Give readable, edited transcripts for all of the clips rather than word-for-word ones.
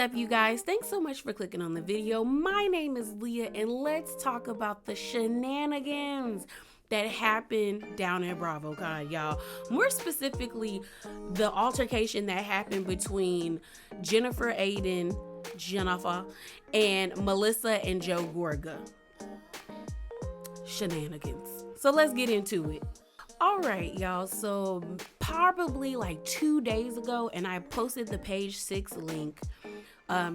up, you guys? Thanks so much for clicking on the video. My name is Leah, and let's talk about the shenanigans that happened down at BravoCon, y'all. More specifically, the altercation that happened between Jennifer, and Melissa and Joe Gorga. Shenanigans. So let's get into it. All right, y'all, so probably like 2 days ago, and I posted the page 6 link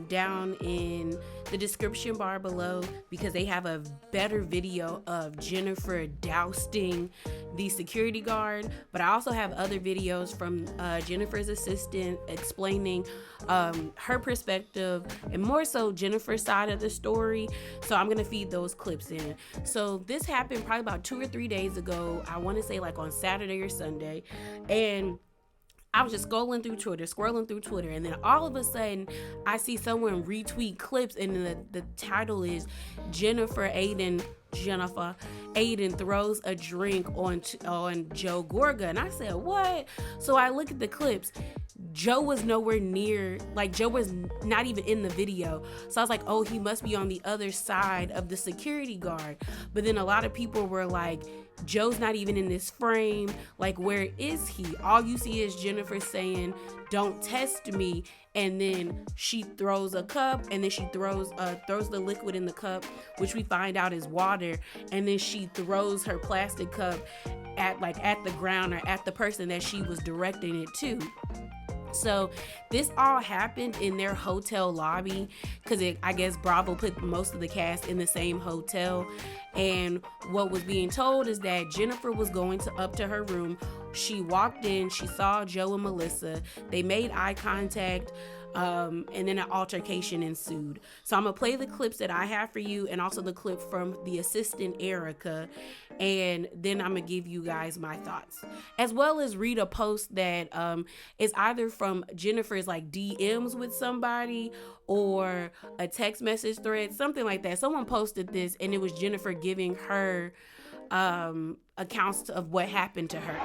down in the description bar below because they have a better video of Jennifer dousing the security guard, but I also have other videos from Jennifer's assistant explaining her perspective and more so Jennifer's side of the story. So I'm gonna feed those clips in. So this happened probably about 2 or 3 days ago. I want to say like on Saturday or Sunday, and I was just scrolling through Twitter, and then all of a sudden I see someone retweet clips, and the title is Aydin throws a drink on Joe Gorga, and I said, what? So I look at the clips. Joe was nowhere near, like Joe was not even in the video. So I was like, oh, he must be on the other side of the security guard. But then a lot of people were like, Joe's not even in this frame. Like, where is he? All you see is Jennifer saying, don't test me. And then she throws a cup, and then she throws the liquid in the cup, which we find out is water. And then she throws her plastic cup at the ground or at the person that she was directing it to. So this all happened in their hotel lobby because I guess Bravo put most of the cast in the same hotel. And what was being told is that Jennifer was going up to her room. She walked in, she saw Joe and Melissa. They made eye contact. And then an altercation ensued. So I'm gonna play the clips that I have for you, and also the clip from the assistant Erica, and then I'm gonna give you guys my thoughts, as well as read a post that is either from Jennifer's like DMs with somebody or a text message thread, something like that. Someone posted this, and it was Jennifer giving her accounts of what happened to her.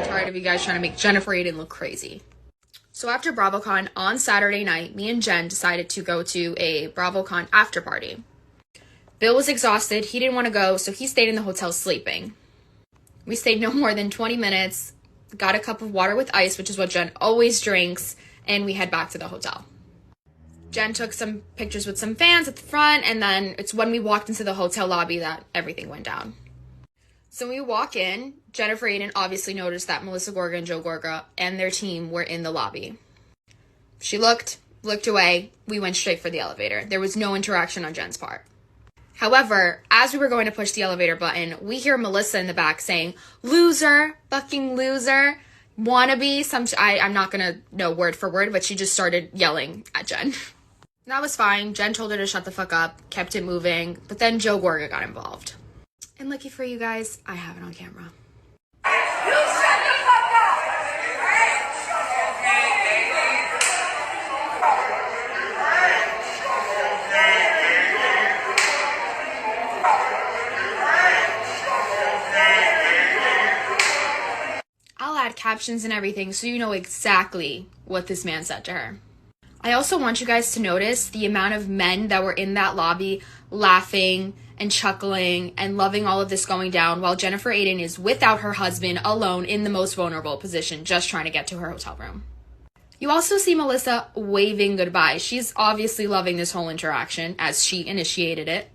Tired of you guys trying to make Jennifer Aydin look crazy. So after BravoCon on Saturday night, me and Jen decided to go to a BravoCon after party. Bill was exhausted. He didn't want to go, so he stayed in the hotel sleeping. We stayed no more than 20 minutes, got a cup of water with ice, which is what Jen always drinks, and we head back to the hotel. Jen took some pictures with some fans at the front, and then it's when we walked into the hotel lobby that everything went down. So when we walk in, Jennifer Aydin obviously noticed that Melissa Gorga and Joe Gorga and their team were in the lobby. She looked away. We went straight for the elevator. There was no interaction on Jen's part. However, as we were going to push the elevator button, we hear Melissa in the back saying, loser, fucking loser, wannabe. I'm not going to know word for word, but she just started yelling at Jen. That was fine. Jen told her to shut the fuck up, kept it moving, but then Joe Gorga got involved. And lucky for you guys, I have it on camera. You shut the fuck up! I'll add captions and everything so you know exactly what this man said to her. I also want you guys to notice the amount of men that were in that lobby laughing and chuckling and loving all of this going down while Jennifer Aydin is without her husband, alone in the most vulnerable position, just trying to get to her hotel room. You also see Melissa waving goodbye. She's obviously loving this whole interaction as she initiated it.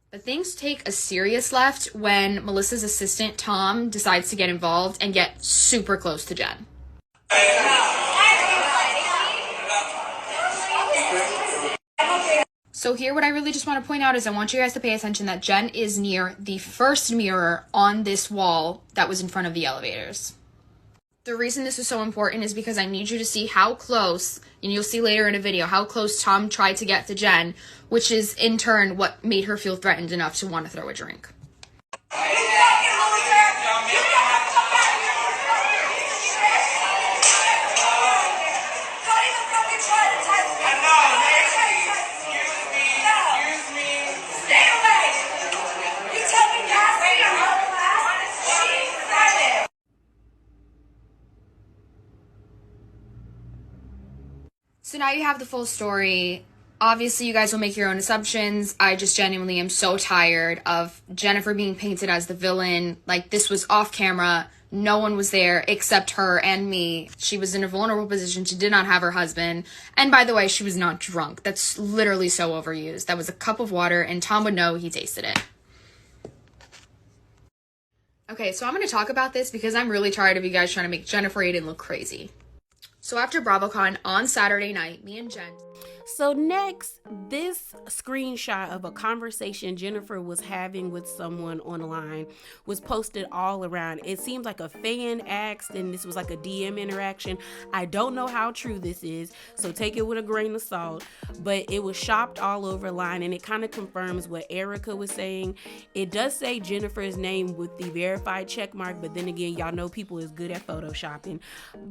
But things take a serious left when Melissa's assistant, Tom, decides to get involved and get super close to Jen. So here, what I really just want to point out is I want you guys to pay attention that Jen is near the first mirror on this wall that was in front of the elevators. The reason this is so important is because I need you to see how close, and you'll see later in a video, how close Tom tried to get to Jen, which is in turn what made her feel threatened enough to want to throw a drink. So now you have the full story. Obviously, you guys will make your own assumptions. I just genuinely am so tired of Jennifer being painted as the villain. Like, this was off camera. No one was there except her and me. She was in a vulnerable position. She did not have her husband. And by the way, she was not drunk. That's literally so overused. That was a cup of water, and Tom would know. He tasted it. Okay, so I'm going to talk about this because I'm really tired of you guys trying to make Jennifer Aydin look crazy. So after BravoCon on Saturday night, me and Jen... So next, this screenshot of a conversation Jennifer was having with someone online was posted all around. It seems like a fan asked, and this was like a DM interaction. I don't know how true this is, so take it with a grain of salt, but it was shopped all over line, and it kind of confirms what Erica was saying. It does say Jennifer's name with the verified check mark, but then again, y'all know people is good at photoshopping.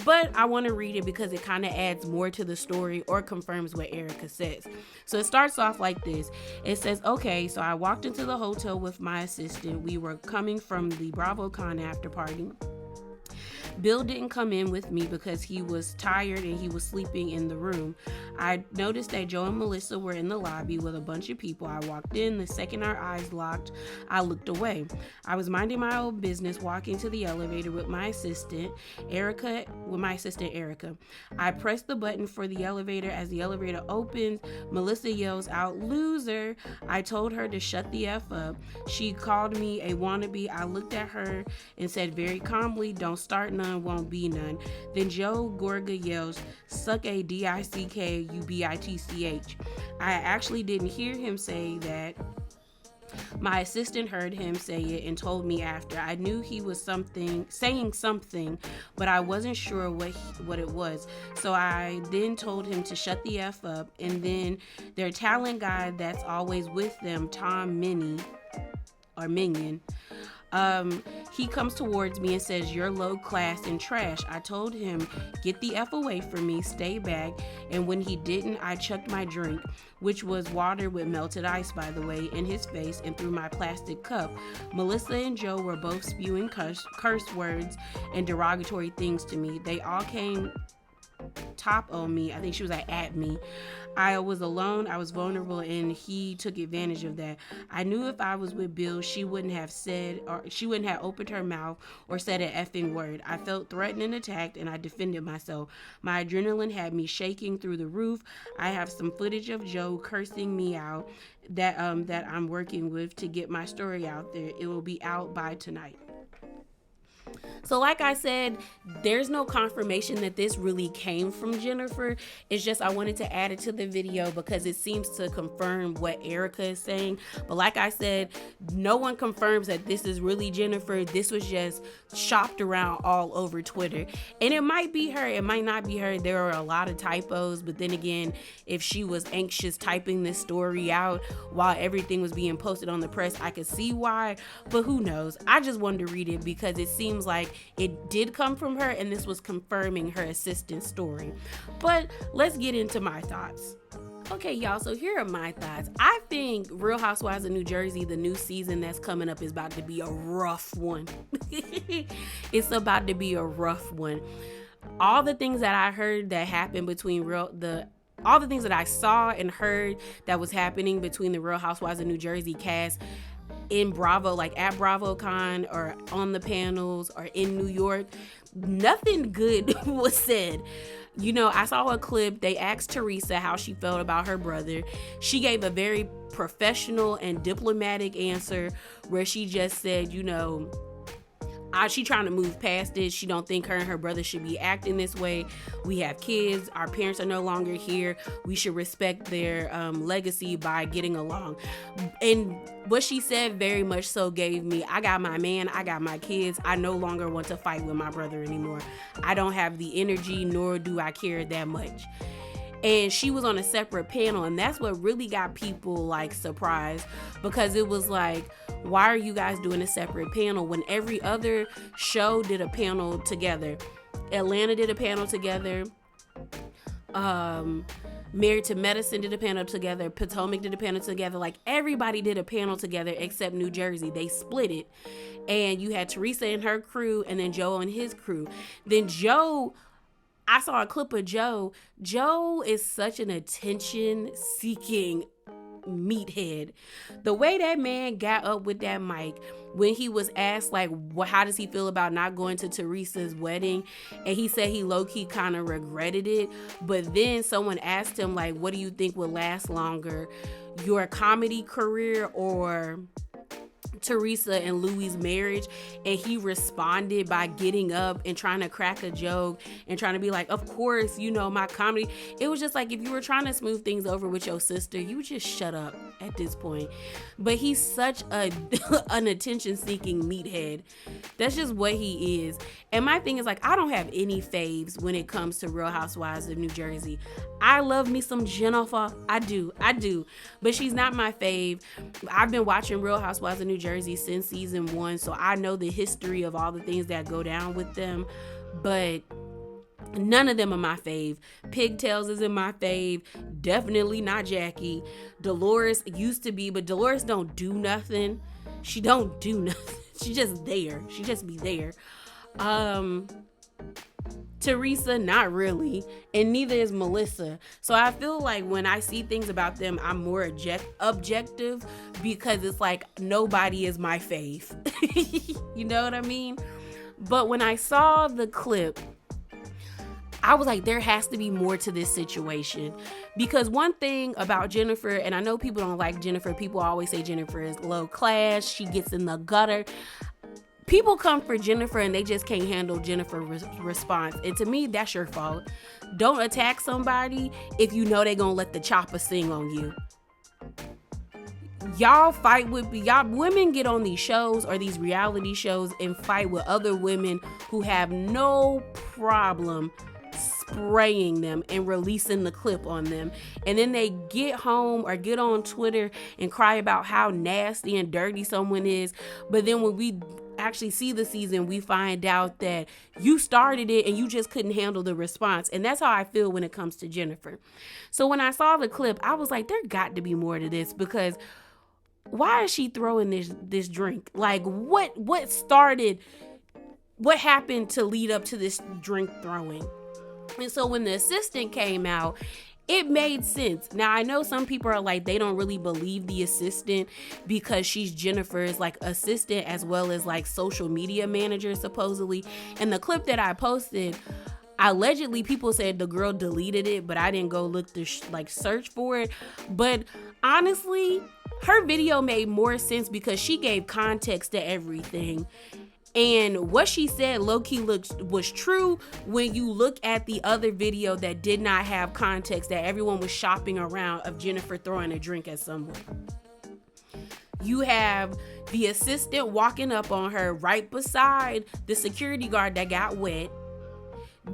But I want to read it because it kind of adds more to the story or confirms what Erica says. So it starts off like this. It says, okay, so I walked into the hotel with my assistant. We were coming from the BravoCon after party. Bill didn't come in with me because he was tired and he was sleeping in the room. I noticed that Joe and Melissa were in the lobby with a bunch of people. I walked in. The second our eyes locked, I looked away. I was minding my own business, walking to the elevator with my assistant, Erica. I pressed the button for the elevator. As the elevator opens, Melissa yells out, "Loser!" I told her to shut the F up. She called me a wannabe. I looked at her and said very calmly, "Don't start none, won't be none." Then Joe Gorga yells, "Suck a dick, you bitch." I actually didn't hear him say that. My assistant heard him say it and told me after. I knew he was saying something, but I wasn't sure what it was. So I then told him to shut the F up. And then their talent guy that's always with them, Tom Minion, he comes towards me and says, "You're low class and trash." I told him, "Get the F away from me, stay back." And when he didn't, I chucked my drink, which was water with melted ice, by the way, in his face and threw my plastic cup. Melissa and Joe were both spewing curse words and derogatory things to me. They all came top on me. I think she was like at me. I was alone, I was vulnerable, and he took advantage of that. I knew if I was with Bill, she wouldn't have opened her mouth or said an effing word. I felt threatened and attacked, and I defended myself. My adrenaline had me shaking through the roof. I have some footage of Joe cursing me out that I'm working with to get my story out there. It will be out by tonight. So like I said, there's no confirmation that this really came from Jennifer. It's just I wanted to add it to the video because it seems to confirm what Erica is saying. But like I said, no one confirms that this is really Jennifer. This was just shopped around all over Twitter. And it might be her, it might not be her. There are a lot of typos. But then again, if she was anxious typing this story out while everything was being posted on the press, I could see why. But who knows? I just wanted to read it because it seems like it did come from her, and this was confirming her assistant's story. But let's get into my thoughts. Okay, y'all, so here are my thoughts. I think Real Housewives of New Jersey, the new season that's coming up, is about to be a rough one. It's about to be a rough one. All the things that I heard that happened between all the things that I saw and heard that was happening between the Real Housewives of New Jersey cast in Bravo, like at BravoCon or on the panels or in New York, nothing good was said. You know, I saw a clip. They asked Teresa how she felt about her brother. She gave a very professional and diplomatic answer where she just said, you know, She trying to move past it. She don't think her and her brother should be acting this way. We have kids. Our parents are no longer here. We should respect their legacy by getting along. And what she said very much so gave me, I got my man, I got my kids. I no longer want to fight with my brother anymore. I don't have the energy, nor do I care that much. And she was on a separate panel, and that's what really got people like surprised, because it was like, why are you guys doing a separate panel when every other show did a panel together? Atlanta did a panel together. Married to Medicine did a panel together. Potomac did a panel together. Like, everybody did a panel together except New Jersey. They split it. And you had Teresa and her crew, and then Joe and his crew. Then Joe, I saw a clip of Joe. Joe is such an attention-seeking meathead. The way that man got up with that mic when he was asked, like, how does he feel about not going to Teresa's wedding? And he said he low-key kind of regretted it. But then someone asked him, like, what do you think will last longer, your comedy career or Teresa and Louis' marriage? And he responded by getting up and trying to crack a joke and trying to be like, of course, you know, my comedy. It was just like, if you were trying to smooth things over with your sister, you would just shut up at this point. But he's such an attention-seeking meathead. That's just what he is. And my thing is, like, I don't have any faves when it comes to Real Housewives of New Jersey. I love me some Jennifer. I do. But she's not my fave. I've been watching Real Housewives of New Jersey since season 1, so I know the history of all the things that go down with them. But none of them are my fave. Pigtails isn't my fave. Definitely not Jackie. Dolores used to be, but Dolores don't do nothing. She don't do nothing. She just there. She just be there. Teresa, not really, and neither is Melissa. So I feel like when I see things about them, I'm more objective, because it's like, nobody is my fave. You know what I mean? But when I saw the clip, I was like, there has to be more to this situation. Because one thing about Jennifer, and I know people don't like Jennifer, people always say Jennifer is low class, she gets in the gutter. People come for Jennifer and they just can't handle Jennifer's response. And to me, that's your fault. Don't attack somebody if you know they're going to let the chopper sing on you. Y'all women get on these shows or these reality shows and fight with other women who have no problem spraying them and releasing the clip on them. And then they get home or get on Twitter and cry about how nasty and dirty someone is. But then when we actually see the season, we find out that you started it and you just couldn't handle the response. And that's how I feel when it comes to Jennifer. So when I saw the clip, I was like, there got to be more to this, because why is she throwing this drink? Like, what happened to lead up to this drink throwing? And so when the assistant came out, it made sense. Now, I know some people are like, they don't really believe the assistant because she's Jennifer's like assistant as well as like social media manager, supposedly. And the clip that I posted, allegedly people said the girl deleted it, but I didn't go look to search for it. But honestly, her video made more sense because she gave context to everything. And what she said low-key was true when you look at the other video that did not have context, that everyone was shopping around of Jennifer throwing a drink at someone. You have the assistant walking up on her right beside the security guard that got wet.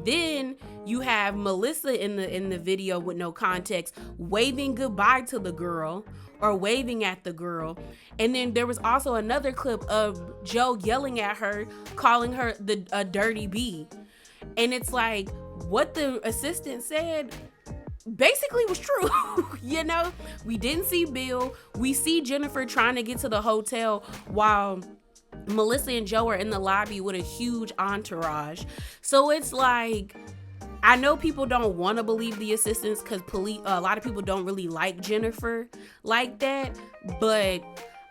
Then you have Melissa in the video with no context waving goodbye to the girl or waving at the girl. And then there was also another clip of Joe yelling at her, calling her a dirty bee. And it's like, what the assistant said basically was true. You know, we didn't see Bill. We see Jennifer trying to get to the hotel while Melissa and Joe are in the lobby with a huge entourage. So it's like, I know people don't want to believe the assistants because a lot of people don't really like Jennifer like that, but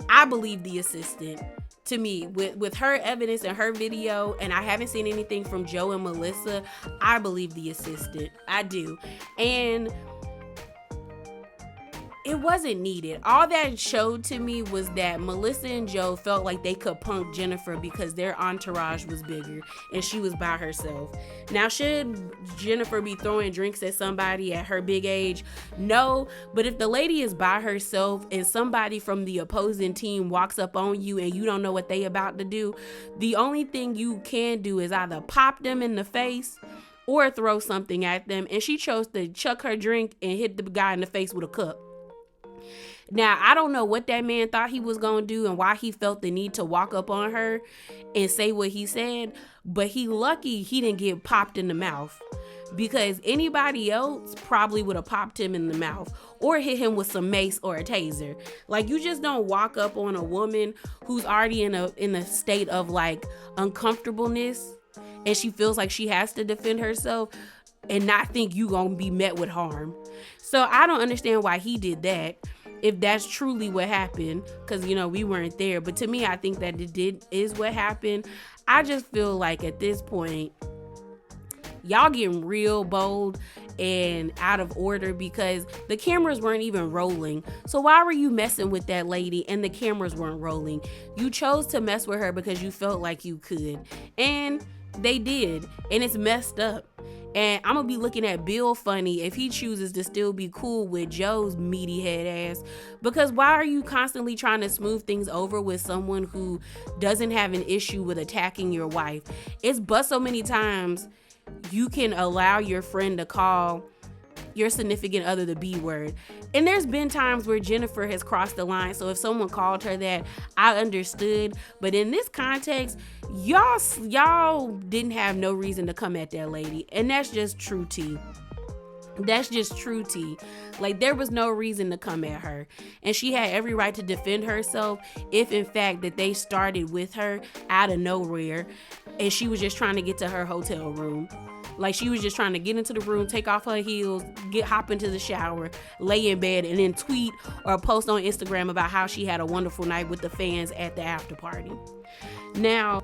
I believe the assistant. To me, with her evidence and her video, and I haven't seen anything from Joe and Melissa, I believe the assistant. I do. And it wasn't needed. All that showed to me was that Melissa and Joe felt like they could punk Jennifer because their entourage was bigger and she was by herself. Now, should Jennifer be throwing drinks at somebody at her big age? No, but if the lady is by herself and somebody from the opposing team walks up on you and you don't know what they about to do, the only thing you can do is either pop them in the face or throw something at them. And she chose to chuck her drink and hit the guy in the face with a cup. Now, I don't know what that man thought he was going to do and why he felt the need to walk up on her and say what he said, but he lucky he didn't get popped in the mouth, because anybody else probably would have popped him in the mouth or hit him with some mace or a taser. Like, you just don't walk up on a woman who's already in a state of like uncomfortableness and she feels like she has to defend herself and not think you gonna be met with harm. So I don't understand why he did that, if that's truly what happened, because we weren't there. But to me, I think that is what happened. I just feel like at this point, y'all getting real bold and out of order because the cameras weren't even rolling. So why were you messing with that lady and the cameras weren't rolling? You chose to mess with her because you felt like you could, and they did, and it's messed up. And I'm gonna be looking at Bill funny if he chooses to still be cool with Joe's meaty head ass, because why are you constantly trying to smooth things over with someone who doesn't have an issue with attacking your wife? It's but so many times you can allow your friend to call your significant other the B word. And there's been times where Jennifer has crossed the line. So if someone called her that, I understood. But in this context, y'all didn't have no reason to come at that lady. And that's just true tea. That's just true tea. Like, there was no reason to come at her. And she had every right to defend herself if in fact that they started with her out of nowhere and she was just trying to get to her hotel room. Like, she was just trying to get into the room, take off her heels, hop into the shower, lay in bed, and then tweet or post on Instagram about how she had a wonderful night with the fans at the after party. Now,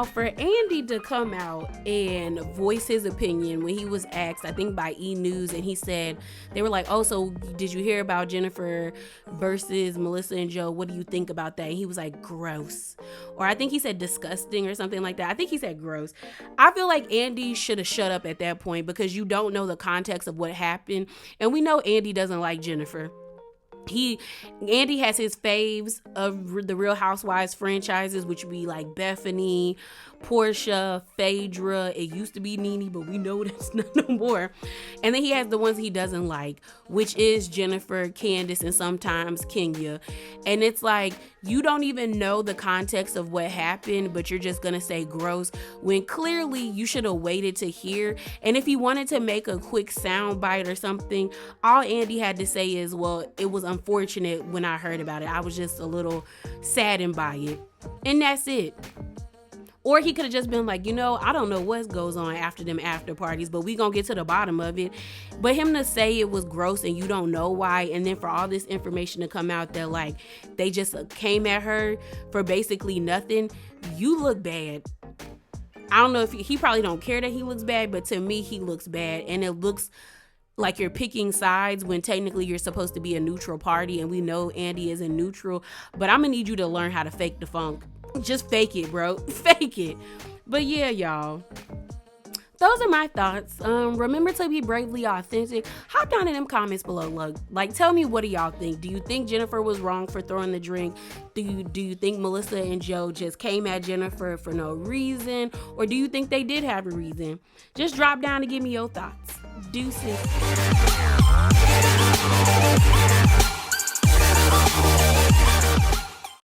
for Andy to come out and voice his opinion when he was asked, I think by E! News, and he said, they were like, oh, so did you hear about Jennifer versus Melissa and Joe? What do you think about that? And he was like, gross. Or I think he said disgusting or something like that. I think he said gross. I feel like Andy should have shut up at that point because you don't know the context of what happened. And we know Andy doesn't like Jennifer. Andy has his faves of the Real Housewives franchises, which would be like Bethany, Portia, Phaedra. It used to be Nene, but we know that's not no more. And then he has the ones he doesn't like, which is Jennifer, Candace, and sometimes Kenya. And it's like, you don't even know the context of what happened, but you're just gonna say gross when clearly you should have waited to hear. And if he wanted to make a quick sound bite or something, all Andy had to say is, well, it was unfortunate when I heard about it. I was just a little saddened by it. And that's it. Or he could have just been like, I don't know what goes on after them after parties, but we gonna get to the bottom of it. But him to say it was gross and you don't know why, and then for all this information to come out that like they just came at her for basically nothing, you look bad. I don't know if he probably don't care that he looks bad, but to me he looks bad, and it looks like you're picking sides when technically you're supposed to be a neutral party, and we know Andy is a neutral. But I'm gonna need you to learn how to fake the funk. Just fake it, bro. Fake it. But yeah, y'all, those are my thoughts. Remember to be bravely authentic. Hop down in them comments below. Like, tell me, what do y'all think? Do you think Jennifer was wrong for throwing the drink? Do you think Melissa and Joe just came at Jennifer for no reason? Or do you think they did have a reason? Just drop down and give me your thoughts. Deuces.